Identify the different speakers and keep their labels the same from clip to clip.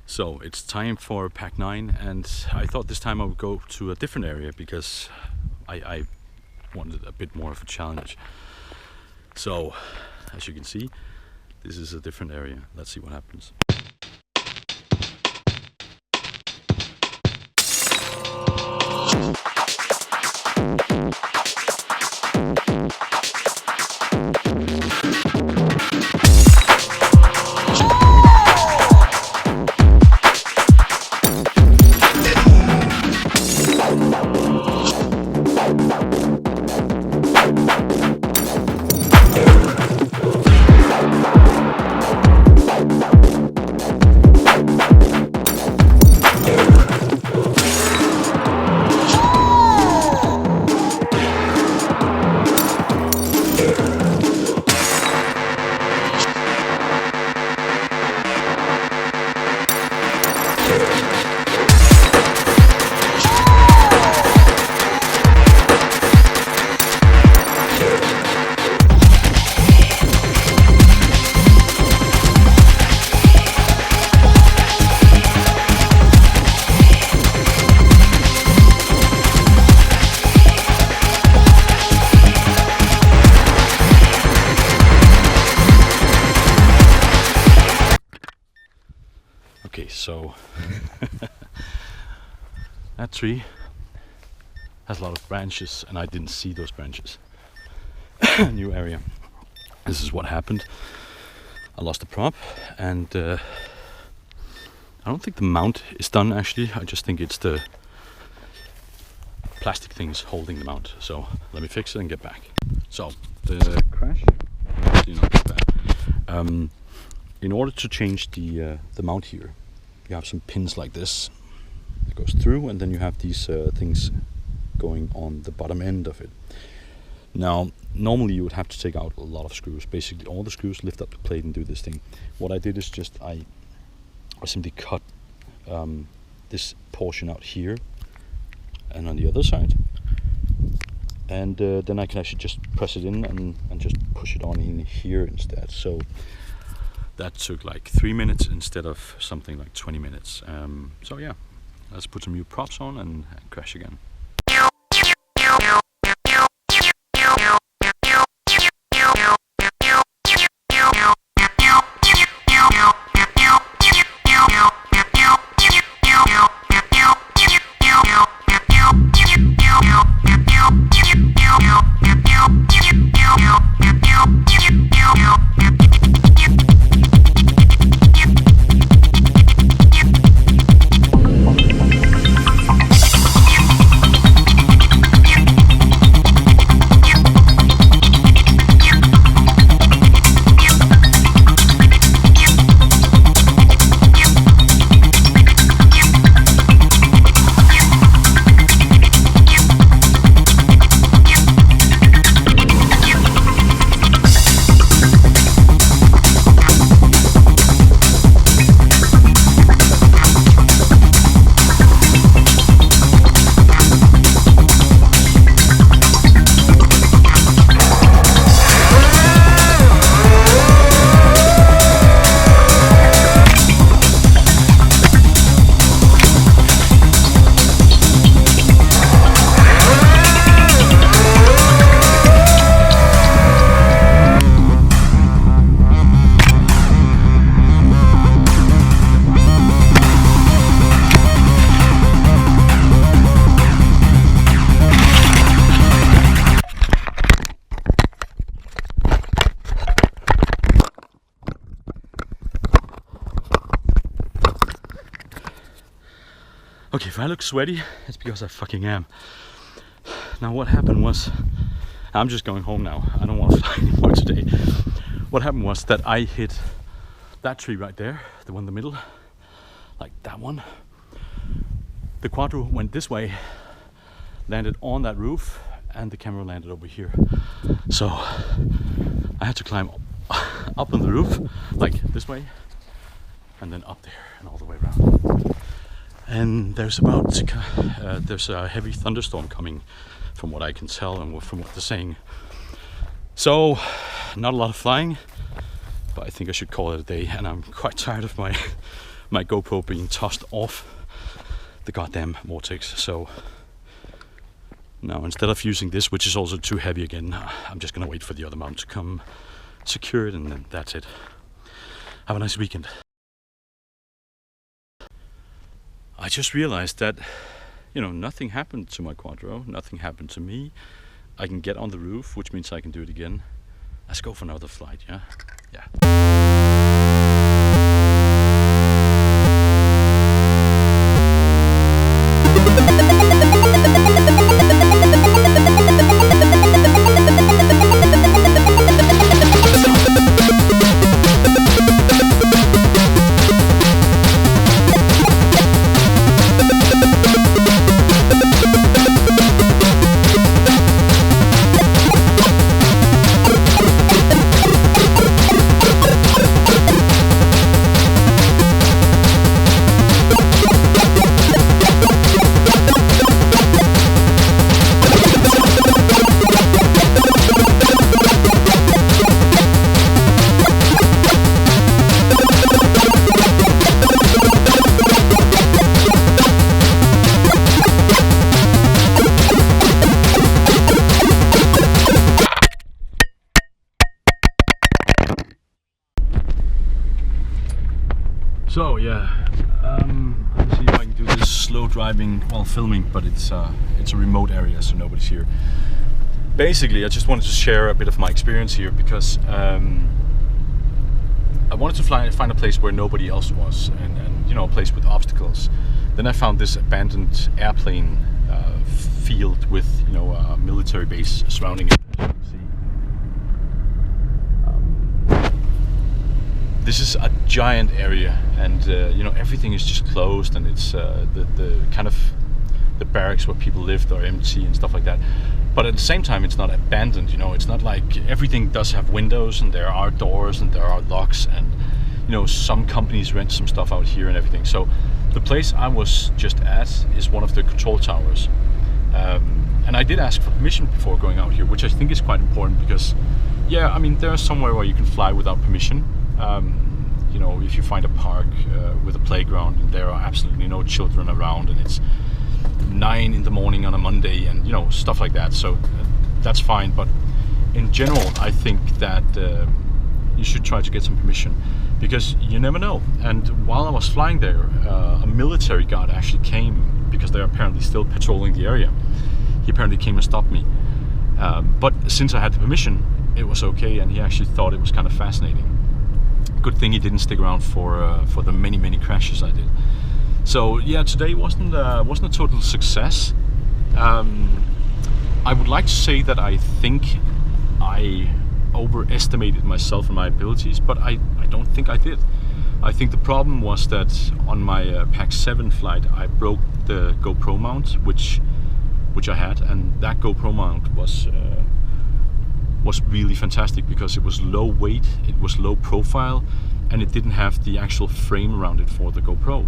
Speaker 1: So it's time for pack 9, and I thought this time I would go to a different area because I wanted a bit more of a challenge. So as you can see, this is a different area. Let's see what happens. Okay, so that tree has a lot of branches and I didn't see those branches. New area. This is what happened. I lost the prop and I don't think the mount is done actually. I just think it's the plastic things holding the mount. So let me fix it and get back. So the crash did not get bad. In order to change the mount here, you have some pins like this that goes through, and then you have these things going on the bottom end of it. Now, normally you would have to take out a lot of screws, basically all the screws, lift up the plate and do this thing. What I did is just I simply cut this portion out here and on the other side, and then I can actually just press it in and just push it on in here instead. So that took like 3 minutes instead of something like 20 minutes. So yeah, let's put some new props on and crash again. Okay, if I look sweaty, it's because I fucking am. Now what happened was, I'm just going home now. I don't want to fly anymore today. What happened was that I hit that tree right there, the one in the middle, like that one. The quadro went this way, landed on that roof, and the camera landed over here. So I had to climb up on the roof, like this way, and then up there and all the way around. And there's a heavy thunderstorm coming, from what I can tell and from what they're saying. So not a lot of flying, but I think I should call it a day. And I'm quite tired of my my GoPro being tossed off the goddamn Vortex. So now instead of using this, which is also too heavy again, I'm just gonna wait for the other mount to come secure it, and then that's it. Have a nice weekend. I just realized that, you know, nothing happened to my Quadro, nothing happened to me. I can get on the roof, which means I can do it again. Let's go for another flight, yeah? So yeah, let's see if I can do this slow driving while filming, but it's a remote area, so nobody's here. Basically, I just wanted to share a bit of my experience here because I wanted to find a place where nobody else was, and you know, a place with obstacles. Then I found this abandoned airplane field with, you know, a military base surrounding it. This is a giant area, and you know, everything is just closed, and it's the kind of the barracks where people lived are empty and stuff like that. But at the same time, it's not abandoned. You know, it's not like everything does have windows, and there are doors, and there are locks, and you know, some companies rent some stuff out here and everything. So the place I was just at is one of the control towers, and I did ask for permission before going out here, which I think is quite important because, yeah, I mean, there's somewhere where you can fly without permission. You know, if you find a park with a playground and there are absolutely no children around, and it's 9 in the morning on a Monday, and you know, stuff like that, so that's fine. But in general, I think that you should try to get some permission, because you never know. And while I was flying there, a military guard actually came, because they're apparently still patrolling the area. He apparently came and stopped me, but since I had the permission, it was okay, and he actually thought it was kind of fascinating. Good thing he didn't stick around for the many crashes I did. So yeah, today wasn't a total success. I would like to say that I think I overestimated myself and my abilities, but I don't think I did. I think the problem was that on my Pack 7 flight, I broke the GoPro mount, which I had, and that GoPro mount was really fantastic because it was low weight, it was low profile, and it didn't have the actual frame around it for the GoPro.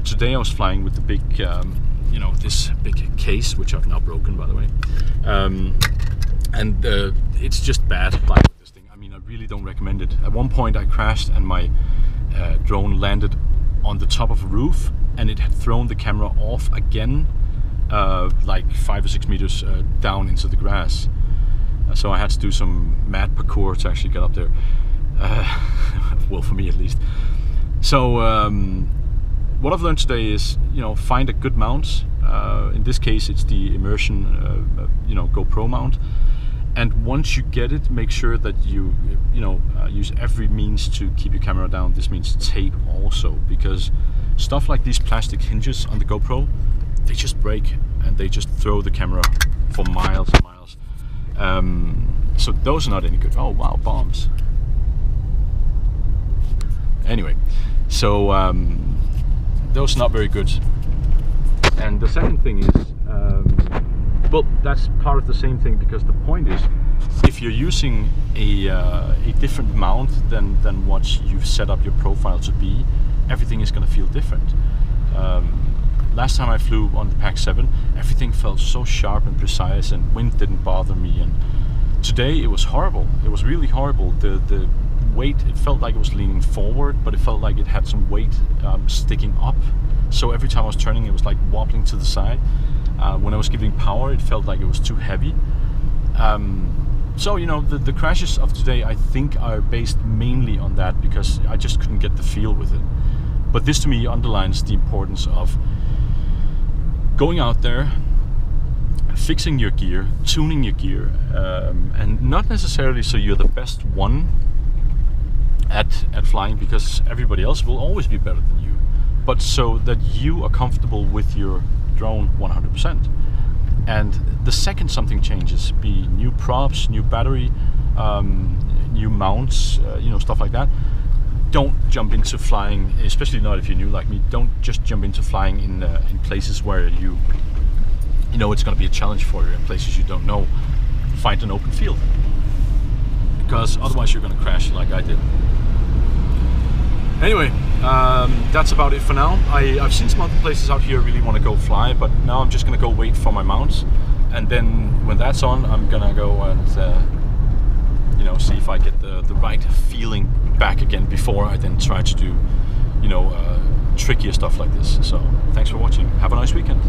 Speaker 1: Today I was flying with the big, you know, this big case, which I've now broken, by the way, and it's just bad flying with this thing. I mean, I really don't recommend it. At one point I crashed and my drone landed on the top of a roof, and it had thrown the camera off again, like 5 or 6 meters down into the grass. So I had to do some mad parkour to actually get up there. Well, for me at least. So what I've learned today is, you know, find a good mount. In this case, it's the Immersion, you know, GoPro mount. And once you get it, make sure that you know, use every means to keep your camera down. This means tape also, because stuff like these plastic hinges on the GoPro, they just break and they just throw the camera for miles and miles. So those are not any good. Oh wow, bombs. Anyway, so those are not very good. And the second thing is, well, that's part of the same thing, because the point is, if you're using a different mount than what you've set up your profile to be, everything is going to feel different. Last time I flew on the Pack 7, everything felt so sharp and precise, and wind didn't bother me. And today it was horrible. It was really horrible. The weight. It felt like it was leaning forward, but it felt like it had some weight sticking up. So every time I was turning, it was like wobbling to the side. When I was giving power, it felt like it was too heavy. So, you know, the crashes of today, I think, are based mainly on that, because I just couldn't get the feel with it. But this to me underlines the importance of going out there, fixing your gear, tuning your gear, and not necessarily so you're the best one at flying, because everybody else will always be better than you, but so that you are comfortable with your drone 100%. And the second something changes, be new props, new battery, new mounts, you know, stuff like that, don't jump into flying, especially not if you're new like me. Don't just jump into flying in places where you know it's going to be a challenge for you, in places you don't know. Find an open field, because otherwise you're going to crash like I did. Anyway, that's about it for now. I've seen some other places out here I really want to go fly, but now I'm just going to go wait for my mounts, and then when that's on, I'm going to go and you know, see if I get the right feeling back again before I then try to do, you know, trickier stuff like this. So thanks for watching. Have a nice weekend.